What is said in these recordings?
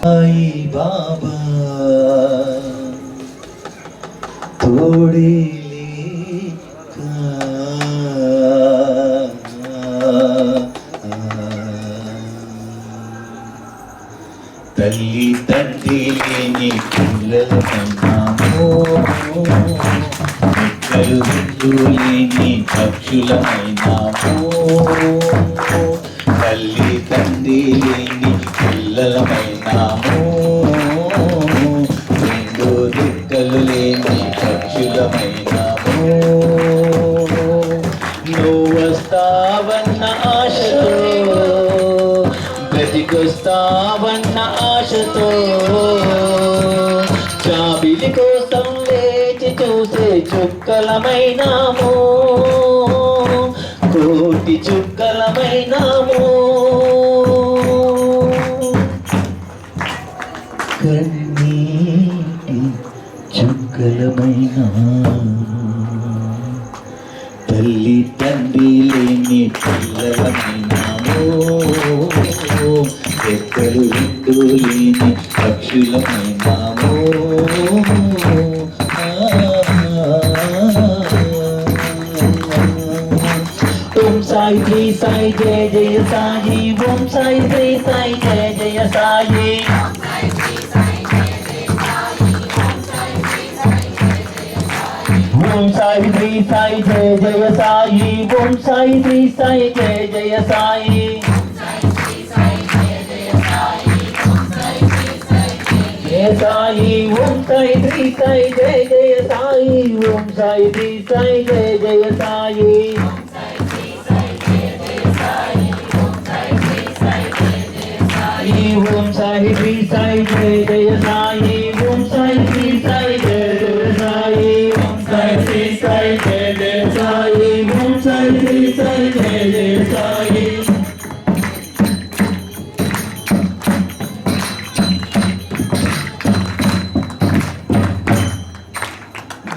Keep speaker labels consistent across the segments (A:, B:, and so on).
A: సాయి బాబా తోడే తల్లి తండ్రి లేని పిల్లలమైనాము, రెక్కలు రెండు లేని పక్షులమైనాము. తల్లి తండ్రి లేని పిల్లలమైనాము, రెండు రెక్కలు లేని పక్షులమైనాము. నువ్వు వస్తావన్న ఆశతో, బ్రతికొస్తావన్న ఆశతో, జాబిలి కోసం లేచి చూసే చుక్కలమైనాము, కోటి చుక్కలమైనాము. కన్నీటి చుక్కలమైనా, తల్లి తండ్రి లేని పిల్లలమైనాము, రెక్కలు రెండు లేని పక్షులమైనాము. ఓం సాయి శ్రీ సాయి జయ జయ సాయి, ఓం సాయి శ్రీ సాయి జయ జయ సాయి. ఓం సాయి శ్రీ సాయి జయ జయ సాయి, ఓం సాయి శ్రీ సాయి జయ జయ సాయి. సాయి ఓం సాయి శ్రీ సాయి జయ జయ సాయి, ఓం సాయి శ్రీ సాయి జయ జయ సాయి. ఓం సాయి శ్రీ సాయి జయ జయ సాయి, ఓం సాయి శ్రీ సాయి జయ జయ సాయి. ఓం సాయి శ్రీ సాయి జయ జయ సాయి, ఓం సాయి శ్రీ సాయి జయ జయ సాయి.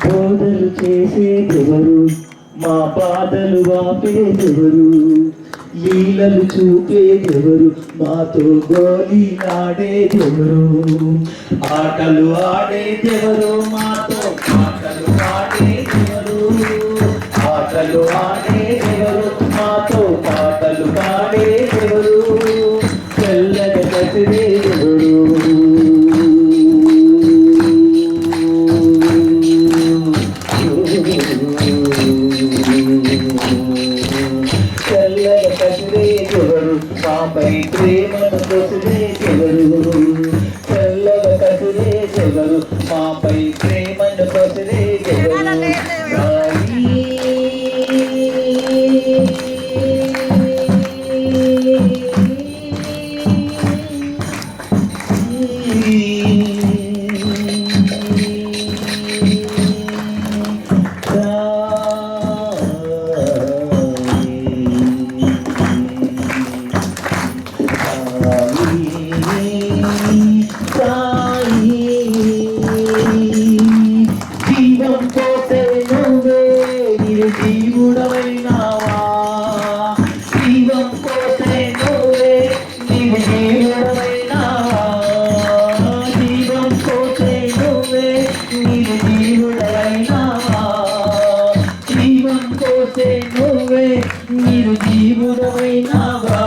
A: బోధలు చేసేదెవరు, మా బాధలు వాపేదెవరు, లీలలు చూపేదెవరు, మాతో గోలీలాడేదెవరు, ఆటలు ఆడేదెవరు, మాతో పాటలు పాడేదెవరు, ఆటలు ఆడేదెవరు, మాతో పాటలు పాడేదెవరు, తెల్లగా కసిరేదెవరు, మాపై ప్రేమను కొసిరేదెవరు, చల్లగా కసిరేదెవరు, మాపై ప్రేమను కొసిరేదెవరు. జీవం పోతే నువ్వే నిర్జీవుడమైనావా, జీవం పోతే నువ్వే నిర్జీవుడమైనావా, జీవం పోతే నువ్వే నిర్జీవుడమైనావా, జీవం పోతే నువ్వే నిర్జీవుడమైనావా.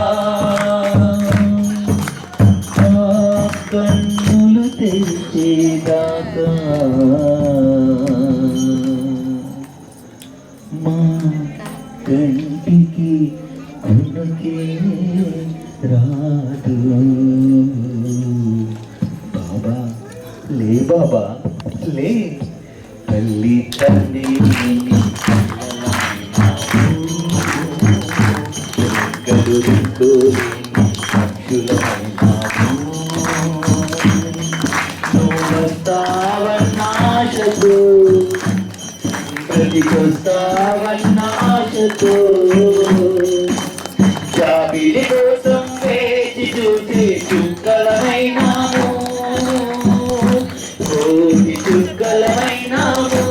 A: కన్నులు తెరిచేదాకా మా కంటికి కునుకే రాదు. బాబా లే, బాబా లే, తల్లి తండ్రి గడు రెండు పక్షులమైనాము, వస్తావన్నాశతో, బ్రతికొస్తావన్నాశతో, జాబిలి కోసం వేచి చూసి చుక్కలమైనాము, కోటి చుక్కలమైనాము.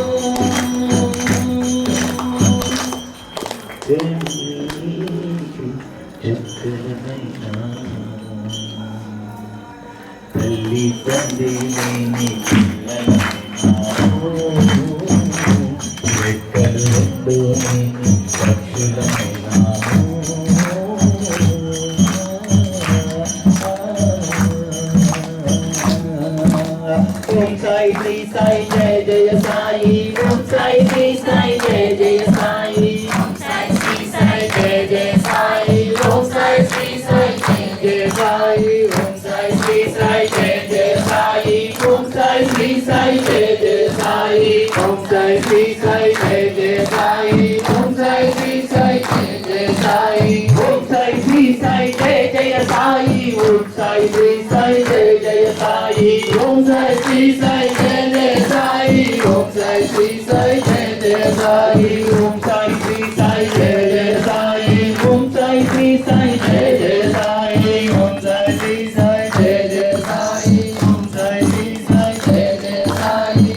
A: తల్లి తండ్రి లేని పిల్లలైనాము, రెక్కలు రెండు లేని పక్షులమైనాము. ఓం సాయి శ్రీ సాయి జయ జయ సాయి, ఓం సాయి శ్రీ సాయి జయ జయ సాయి, ఓం సాయి శ్రీ సాయి జయ జయ సాయి, ఓం సాయి శ్రీ సాయి జయ జయ సాయి, ఓం సాయి శ్రీ సాయి జయ జయ సాయి, ఓం సాయి శ్రీ సాయి జయ జయ సాయి, ఓం సాయి శ్రీ సాయి జయ జయ సాయి, ఓం సాయి శ్రీ సాయి జయ జయ సాయి, ఓం సాయి శ్రీ సాయి జయ జయ సాయి, ఓం సాయి శ్రీ సాయి జయ జయ సాయి, ఓం సాయి శ్రీ సాయి జయ జయ సాయి, ఓం సాయి శ్రీ సాయి జయ జయ సాయి, ఓం సాయి శ్రీ సాయి జయ జయ సాయి, ఓం సాయి శ్రీ సాయి జయ జయ సాయి, ఓం సాయి శ్రీ సాయి జయ జయ సాయి, ఓం సాయి శ్రీ సాయి జయ జయ సాయి.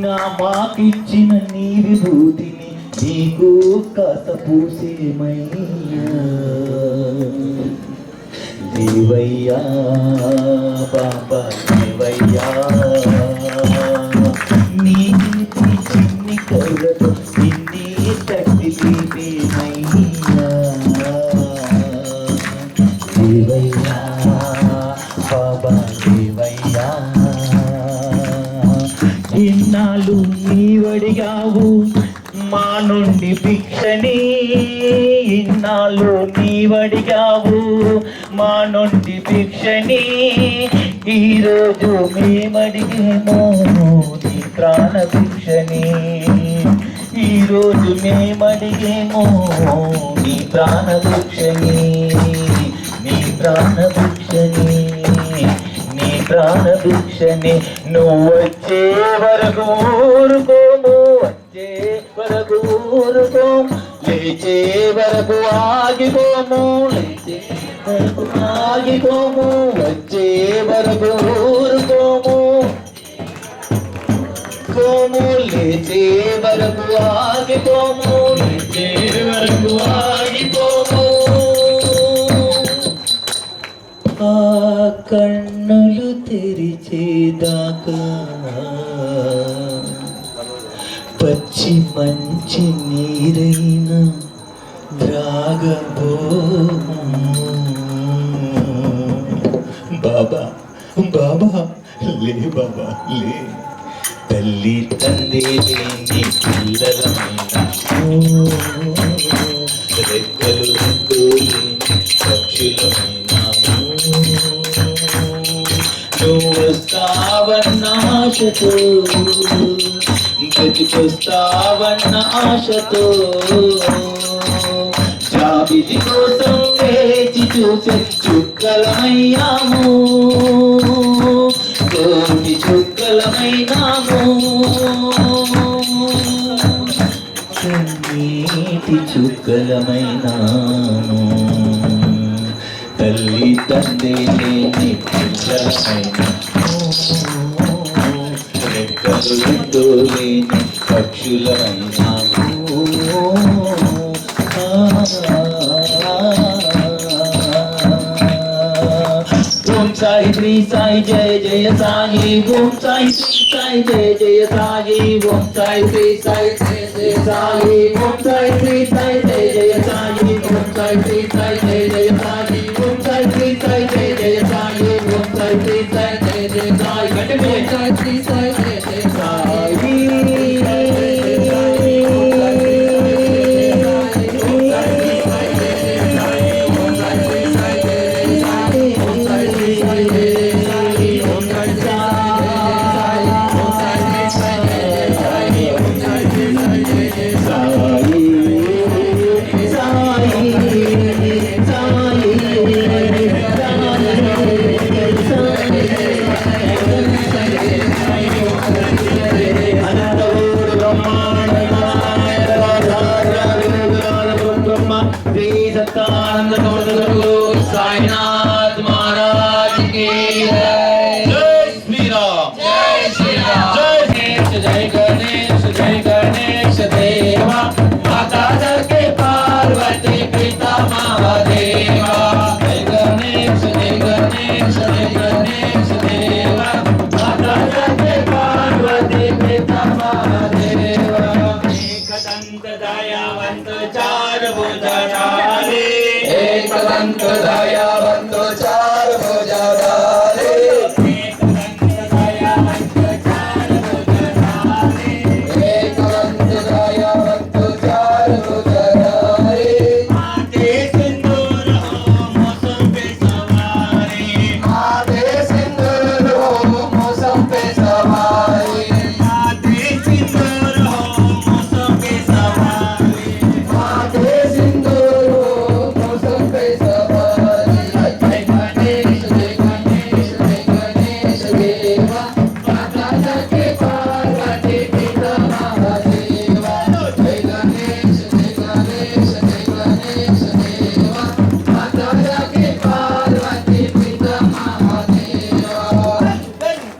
A: నా మాకిచ్చిన నీ విభూతిని నీకు కాస్త పూసేమయ్యా దేవయ్యా, బాబా దేవయ్యా, నీ చిన్ని కళ్ళతో నిన్నే తట్టి తీపేమయ్యా దేవయ్యా, బాబా దేవయ్యా. ఇన్నాళ్ళు నీవడిగావు మా నుండి భిక్షని, ఇన్నాళ్ళు నీవడిగావు మా నుండి భిక్షని, ఈరోజు మేమడిగేమో నీ ప్రాణ భిక్షని, ఈరోజు మేమడిగేమో నీ ప్రాణ భిక్షని, నీ ప్రాణ భిక్షని, నీ ప్రాణ భిక్షని. నువ్వు వచ్చే వరకు ఊరుకోము, వచ్చే వరకు ఊరుకోము, లేచే వరకు ఆగిపోము, లేచే వరకు ఆగిపోము, వచ్చే వరకు ఊరుకోము కోము, లేచే వరకు ఆగిపోము, లేచే వరకు ఆగిపోము. ఆ కన్నులు తెరిచేదాకా పచ్చి మంచి నీరైనా త్రాగబోము. బాబా బాబా లే, బాబా లే. తల్లి తండ్రి లేని పిల్లలమైనాము, రెక్కలు రెండు లేని పక్షులమైనాము. నువ్వు వస్తావన్న ఆశతో, బ్రతికొస్తావన్న ఆశతో, జాబిలి కోసం వేచి చూసే చుక్కలమయ్యాము, కోటి చుక్కలమైనాము, కన్నీటి చుక్కలమైనాము. తల్లి తండ్రి లేని పిల్లలమైనాము, రెక్కలు రెండు లేని పక్షులమైనాము. ఓం సాయి శ్రీ సాయి జయ జయ సాయి, ఓం సాయి శ్రీ సాయి జయ జయ సాయి, ఓం సాయి శ్రీ సాయి జయ జయ సాయి, ఓం సాయి శ్రీ సాయి జయ జయ సాయి, ఓం సాయి శ్రీ సాయి జయ జయ సాయి, ఓం సాయి శ్రీ సాయి జయ జయ సాయి, ఓం సాయి శ్రీ సాయి జయ జయ సాయి, ఓం సాయి శ్రీ సాయి జయ జయ సాయి. साईनाथ महाराज की जय। जय श्री राम, जय श्री राम, जय गणेश, जय गणेश देवा, माता जगत पार्वती पिता दयावंत चार भुजधारी
B: एक दंत दयावंत चार भुजधारी
A: एक दंत दयावंत चार भुजधारी
B: एक दंत दयावंत चार भुजधारी
A: माथे सिंदूर हो मौसम पे सवारी
B: माथे सिंदूर हो मौसम पे सवारी
A: माथे सिंदूर हो मौसम पे सवारी
B: माथे सिंदूर हो मौसम पे सवारी जय गणेश जय गणेश जय गणेश देवा माता के पार्वती पिता महादेवा जय गणेश जय गणेश जय गणेश देवा माता के पार्वती पिता महादेवा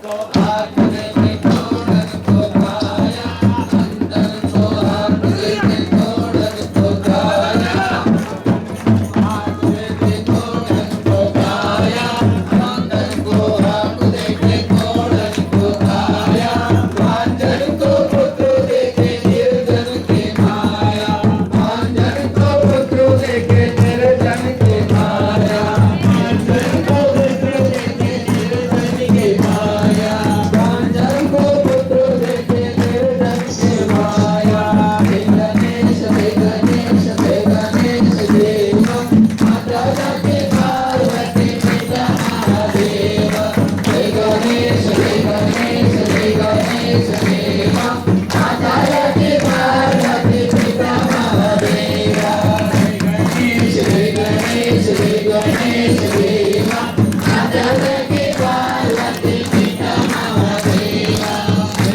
A: को
B: हाथ में तोड़न को खाया अंदर को हाथ में तोड़न को खाया हाथ में तोड़न को खाया अंदर को हाथ देखे तोड़न को खाया अंजन को पुत्र देखे निर्जन के माया अंजन को पुत्र देखे निर्जन के माया अंजन को पुत्र देखे निर्जन के माया अंजन को पुत्र देखे निर्जन के माया हे गणेश देवा माता के पार्वती पिता महादेवा हे गणेश देवा माता के पार्वती पिता महादेवा गणेश देवा माता के पार्वती पिता महादेवा हे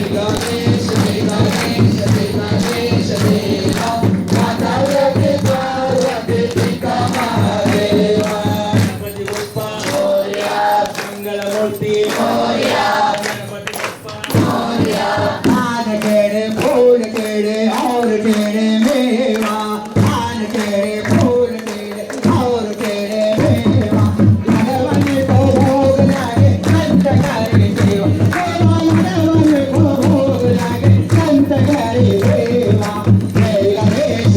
B: गणेश देवा माता के पार्वती पिता महादेवा
A: गणपति बप्पा
B: मोरया
A: मंगलमूर्ति
B: मोरया
A: गणपति बप्पा
B: मोरया
C: आन केड़े फूल केड़े और केड़े मेवा आन केड़े फूल केड़े और केड़े मेवा लगवन को भोग लागे संत करे देवा देवा लगवन को भोग लागे संत करे देवा जय गणेश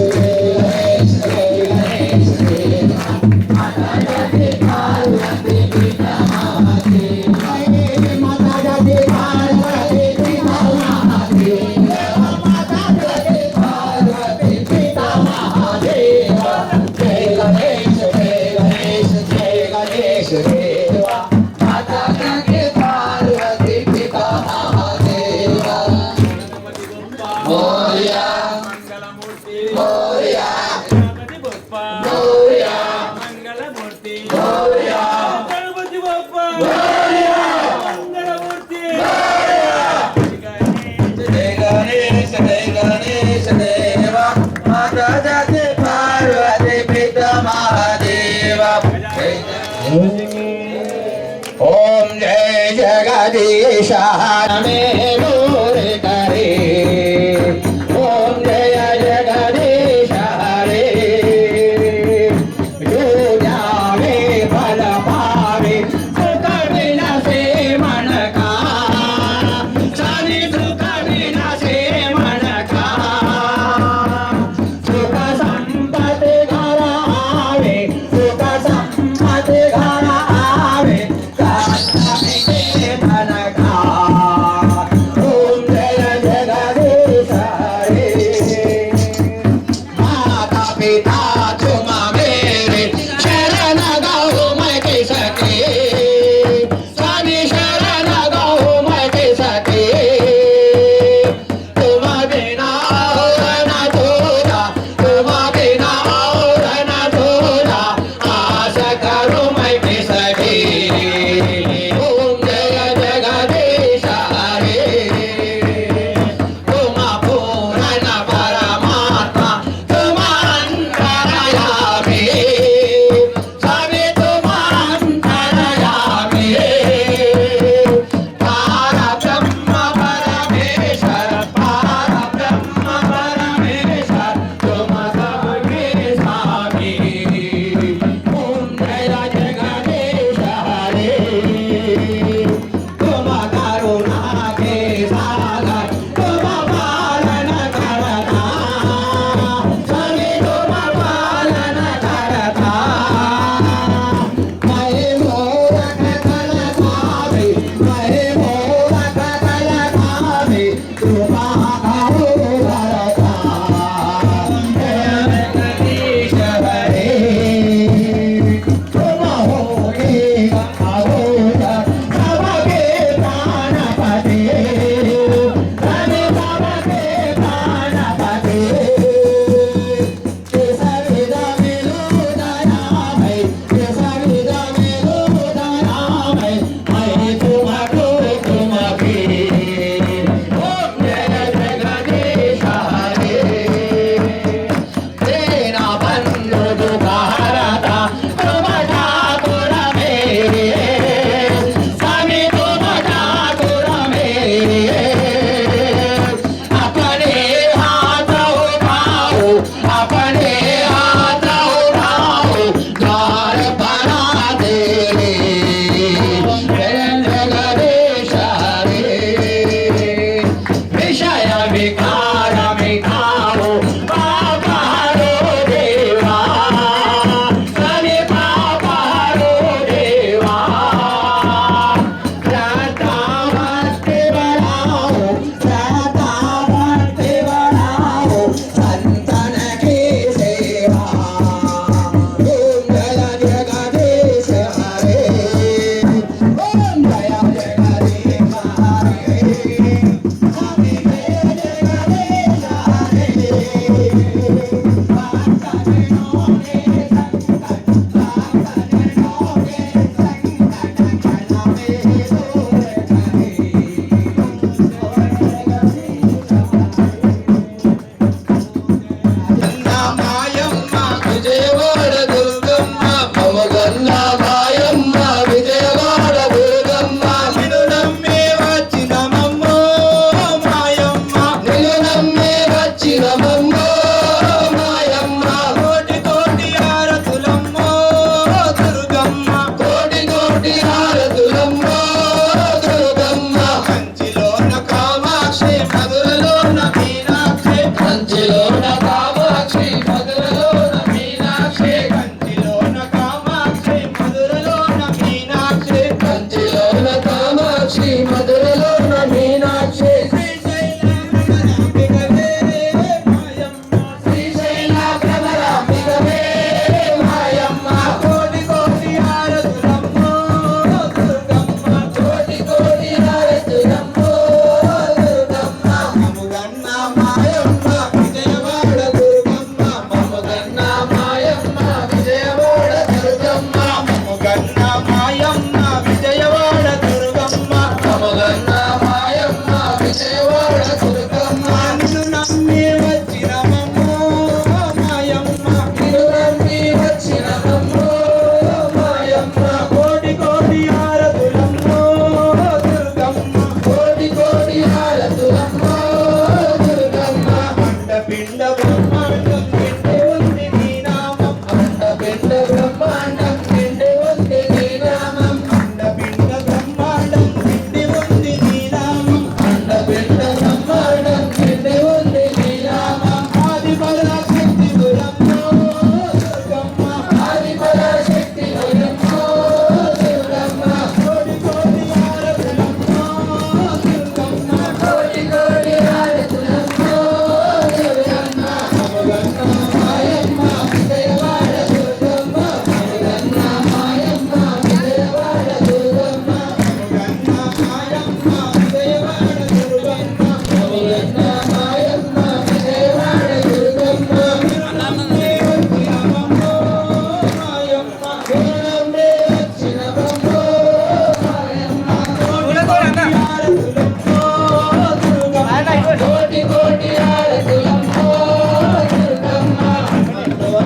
C: देवा
B: माता के पार्वती पिता महादेवा
C: माता जाते पार्वती पिता
B: महादेवा माता के पार्वती पिता महादेवा जय गणेश देवा माता के पार्वती पिता महादेवा
A: गणपति बप्पा
B: मोरया
A: मंगलमूर्ति
B: मोरया
A: गणपति बप्पा
B: मोरया
A: मंगलमूर्ति
B: मोरया
A: गणपति बप्पा
B: मोरया
A: मंगलमूर्ति
B: जय गणेश देवा माता जाते पार्वती पिता महादेवा ओम जय जगदीश में दूर करे ओम जय जगदीश हरे जो जावे फल पावे सुख बिना से मन का सारी सुख बिना से मन का सुख संपत्ति घर आवे सुख संपत्ति घर आवे धन का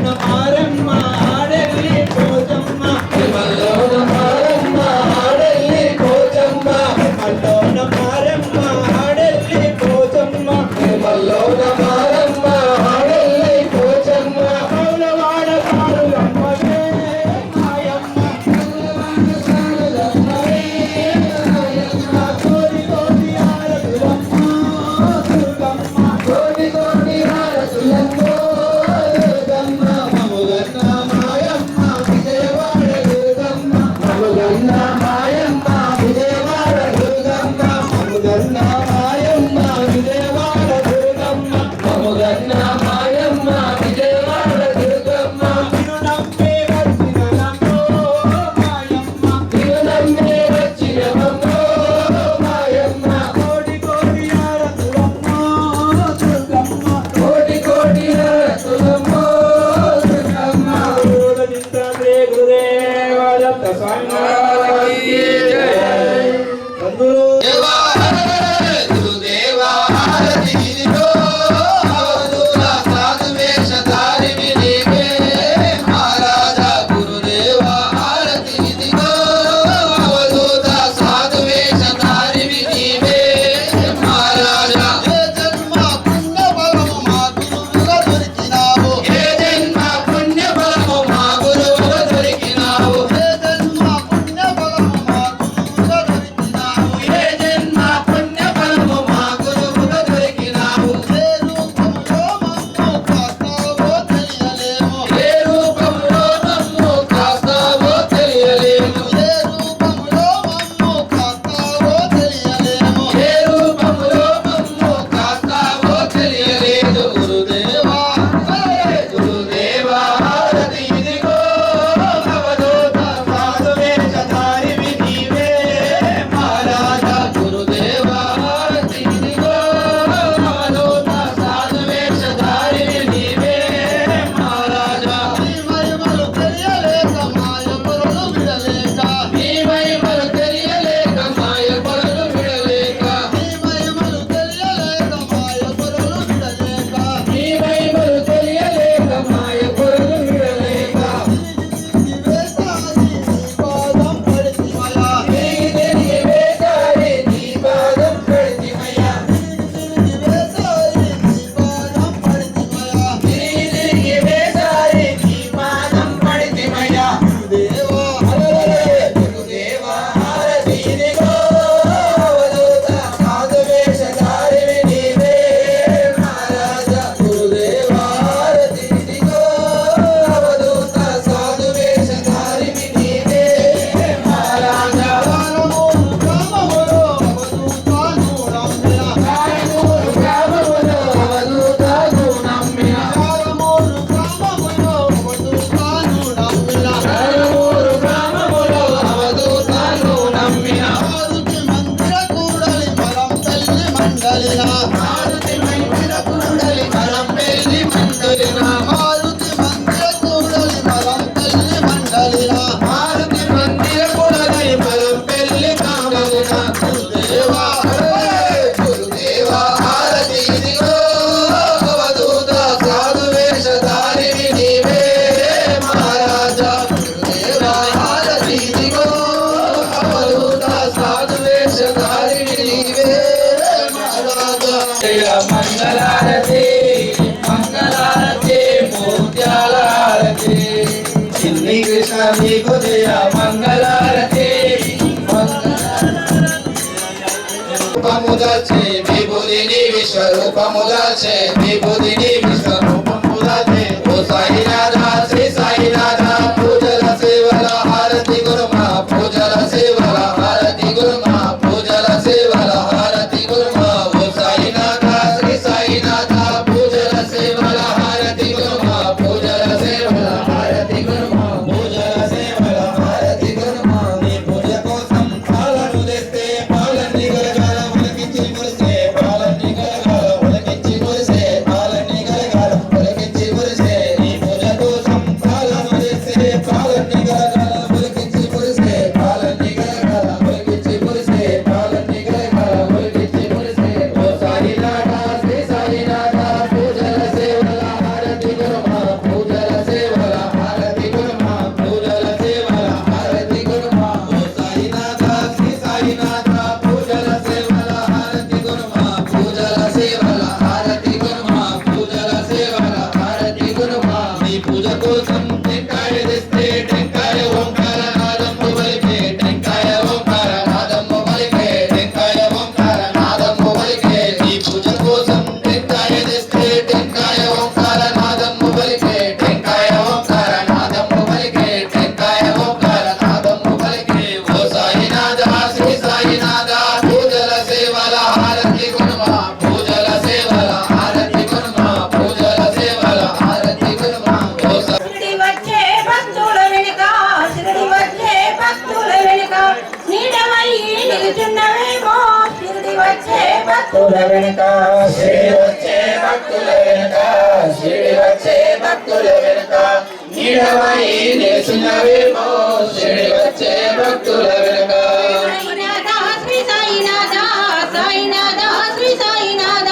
C: మారమ్మ ఆడెల్లి పోచమ్మ
B: తిరుమల్లోన మారమ్మ ఆడెల్లి పోచమ్మ
C: తిరుమల్లోన మారమ్మ ఆడెల్లి పోచమ్మ
B: తిరుమల్లోన మారమ్మ ఆడెల్లి పోచమ్మ
C: పౌలవాడ సారులమ్మవే మాయమ్మ కోడి కోడి ఆరతులమ్మ దుర్గమ్మ
B: కోటి కోటి హారతులమ్మో దుర్గమ్మ మముగన్న మాయమ్మ విజయవాడ దుర్గమ్మ మముగన్న మాయమ్మ విజయవాడ దుర్గమ్మ
C: మముగన్న మాయమ్మ విజయవాడ దుర్గమ్మ
B: మముగన్న మాయమ్మ విజయవాడ దుర్గమ్మ
C: నిన్ను నమ్మి వచ్చిన నమ్మో మాయమ్మ
B: తిరునమ్మే వచ్చినవమ్మో మాయమ్మ
C: కోడి కోడి ఆరతులమ్మ దుర్గమ్మ
B: కోటి కోటి హారతులమ్మో దుర్గమ్మ
C: శ్రీ గురుదేవ దత్త స్వామి బంధువులు
B: దేవా గురుదేవా హారతి ఇదిగో అవధూత సాధు వేషధారివి నీవే మహారాజా గురుదేవా హారతి ఇదిగో అవధూత సాధు వేషధారివి నీవే మహారాజా ఏ జన్మ పుణ్య బలము మా గురువుగా దొరికినావు ఏ జన్మ పుణ్య బలము మా గురువుగా దొరికినావు ఏ జన్మ పుణ్య బలము మా గురువుగా దొరికినావు ఏ జన్మ పుణ్య బలము మా గురువుగా దొరికినావు ఏ రూపంలో మమ్ము కాస్తావో తెలియలేము ఏ రూపంలో మమ్ము కాస్తావో తెలియలేము ఏ రూపంలో మమ్ము కాస్తావో తెలియలేదు గురుదేవా గురుదేవా హారతి ఇదిగో అవధూత సాధు వేషధారివి నీవే మహారాజా గురుదేవా హారతి ఇదిగో అవధూత సాధు వేషధారివి నీవే మహారాజా నీ మహిమలు తెలియలేక మాయ పొరలు విడలేక నీ మహిమలు తెలియలేక మాయ పొరలు విడలేక నీ మహిమలు తెలియలేక మాయ పొరలు విడలేక నీ మహిమలు తెలియలేక మాయ పొరలు విడలేక వేసారి నీ పాదం పడితిమయ్యా తిరిగి వేసారి నీ పాదం పడితిమయ్యా గురుదేవా హారతి ఇదిగో అవధూత సాధు వేషధారివి నీవే మహారాజా గురుదేవా హారతి ఇదిగో అవధూత సాధు వేషధారివి నీవే మహారాజా కాయమూరు గ్రామములో అవధూత నమ్మిన కాయమూరు గ్రామములో అవధూత నమ్మిన మారుతి మందిర కూడలి మరం పెళ్లి మండలిన మారుతి మందిర కూడలి మరం పెళ్లి మండలిన గురుదేవా గురుదేవా హారతి ఇదిగో అవధూత సాధు వేషధారివి నీవే మహారాజా గురుదేవా హారతి ఇదిగో అవధూత సాధు వేషధారివి నీవే మహారాజా జయ మంగళారతి మంగళారతి ముత్యాల హారతి చిన్ని కృష్ణ నీకు జయ మంగళారతి రూపముదాచే విభూదిని విశ్వరూపముదాచే విభూదిని విశ్వరూపముదాచే ఓ సాయినాథ శ్రీ సాయినాథ పూజల సేవల హారతి గురుమా పూజల సేవల హారతి గురుమా పూజల సేవల హారతి గురుమా ఓ సాయినాథ శ్రీ సాయినాథ పూజల సేవల హారతి గురుమా పూజల సేవల హారతి గురుమా పూజల సేవల హారతి గురుమా నీ పూజ కోసం పాలను తెస్తే పాలన్నీ గలగాల ఉలకించి మురిసే పాలన్నీ గలగాల ఉలకించి మురిసే పాలన్నీ గలగాల
C: భక్తుల వెనుక
B: శిరిడి వచ్చే భక్తుల వెనుక శిరిడి వచ్చే భక్తుల వెనుక నీడవై నిలిచినవేమో శిరిడి వచ్చే భక్తుల వెనుక
D: సాయినాథ శ్రీ సాయినాథ సాయినాథ శ్రీ సాయినాథ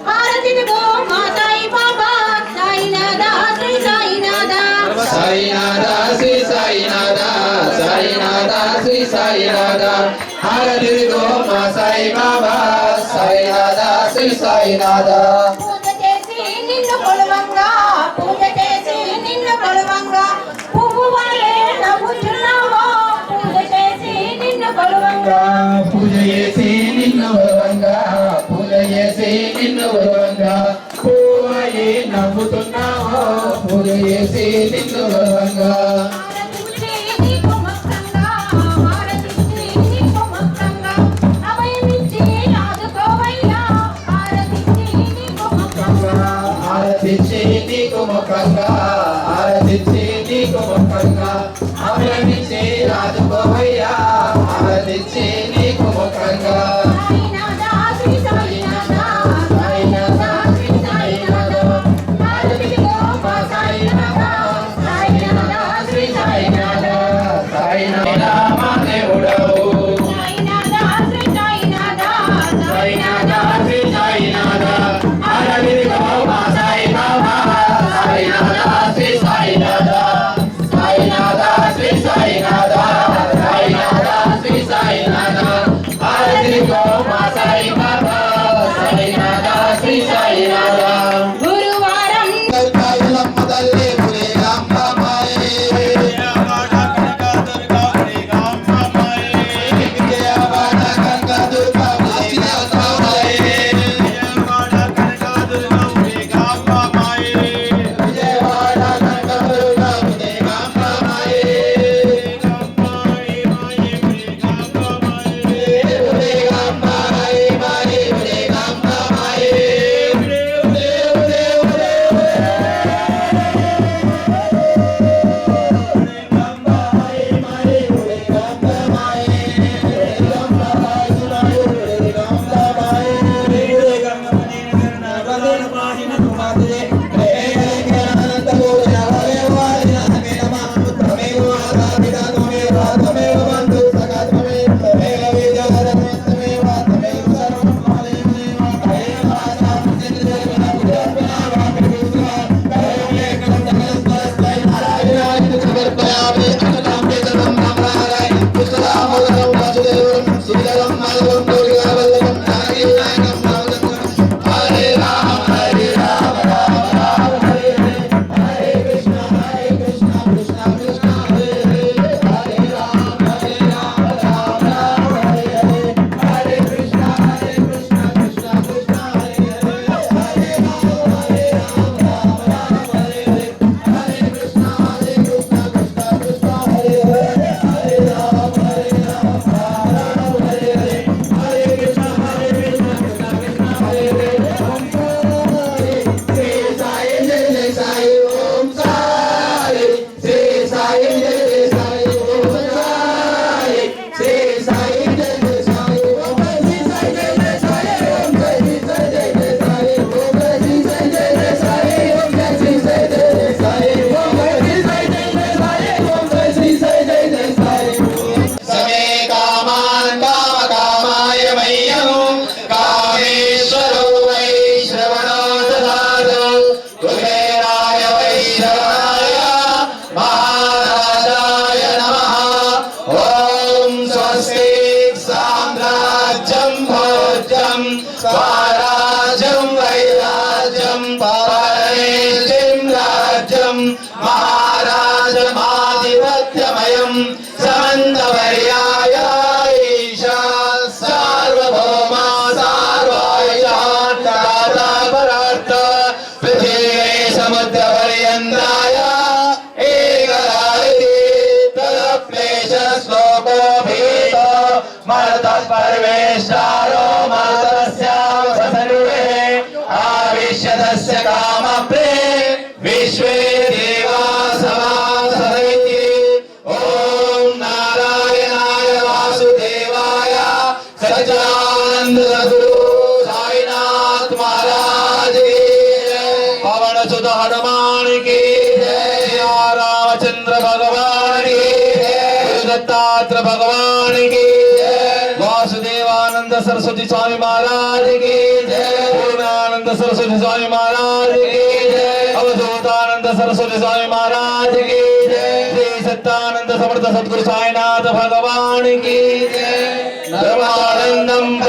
D: హారతిదిగో మా సాయి బాబా సాయినాథ శ్రీ సాయినాథ
B: సాయినాథ శ్రీ సాయినాథ సాయినాథ శ్రీ సాయినాథ హారతిదిగో మా సాయి బాబా సాయినాథ శ్రీ సాయినాథ
D: పూజ చేసి నిన్ను కొలువంగా పూజ చేసి నిన్ను కొలువంగా పువ్వు వలె నవ్వుచున్నావో పూజ చేసి నిన్ను కొలువంగా
B: పూజ చేసి నిన్ను వరవంగా పూజ చేసి నిన్ను వరవంగా పూవయి నవ్వుతున్నావో పూజ చేసి నిన్ను వరవంగా
D: హారతిచ్చి నీకు మొక్కంగా హారతిచ్చి నీకు మొక్కంగా అభయమిచ్చి ఆదుకోవయ్యా హారతిచ్చి నీకు మొక్కంగా
B: ఆరతిచ్చి నీకు ముఖంగా ఆరతిచ్చి నీకు ముఖంగా అమరమిచ్చి రాజుకోవయ్యా ఆరతిచ్చి నీకు ముఖంగా
D: సాయినాథ శ్రీ సాయినాథ సాయినాథ శ్రీ సాయినాథ హారతిదిగో మా సాయినాథ సాయినాథ శ్రీ సాయినాథ
B: సాయినాథ మా దేవుడవు
D: సాయినాథ శ్రీ సాయినాథ
B: సాయినాథ శ్రీ సాయినాథ ఆరతిదిగో మా సాయి బాబా సాయినాథ శ్రీ సాయినాథ సాయినాథ శ్రీ సాయినాథ సాయినాథ శ్రీ సాయినాథ ఆరతిదిగో మా సాయి బాబా సాయినాథ శ్రీ సాయినాథ
D: గురువారం
B: కైలమ్మ తల్లి పురేగమ్మ మాయే విజయవాడ కనక దుర్గా పురేగమ్మ మాయే విజయవాడ కనక దుర్గా పురేగమ్మ మాయే విజయవాడ కనక దుర్గా పురేగమ్మ మాయే విజయవాడ కనక దుర్గా పురేగమ్మ మాయే పురేగమ్మ మాయే పురేగమ్మ మాయే పురేగమ్మ మాయే स्वराज्यं वैराज्यं परेशिं राज्यं महाराजमाधिपत्यमयं समन्तवर्याय ईशा सार्वभौमा सार्वायान्ताता परार्थ पृथिवे समुद्रपर्यन्ताय एकरायति तदप्लेश श्लोको भीतो मर्तपर्वेष्टारो सर्वे आविश्यतस्य कामप्रे विश्वे देवा समासहैति ॐ नारायणाय वासुदेवाय सच्चिदानन्द सद्गुरु साई भगवान की जय, रामचंद्र भगवान की जय, दत्तात्रेय भगवान की जय, वासुदेवानंद सरस्वती स्वामी महाराज की जय, पूर्णानंद सरस्वती स्वामी महाराज की जय, अवधूतानंद सरस्वती स्वामी महाराज की जय, श्री सत्यानंद समर्थ सद्गुरु साईनाथ भगवान की जय। धर्मानंदम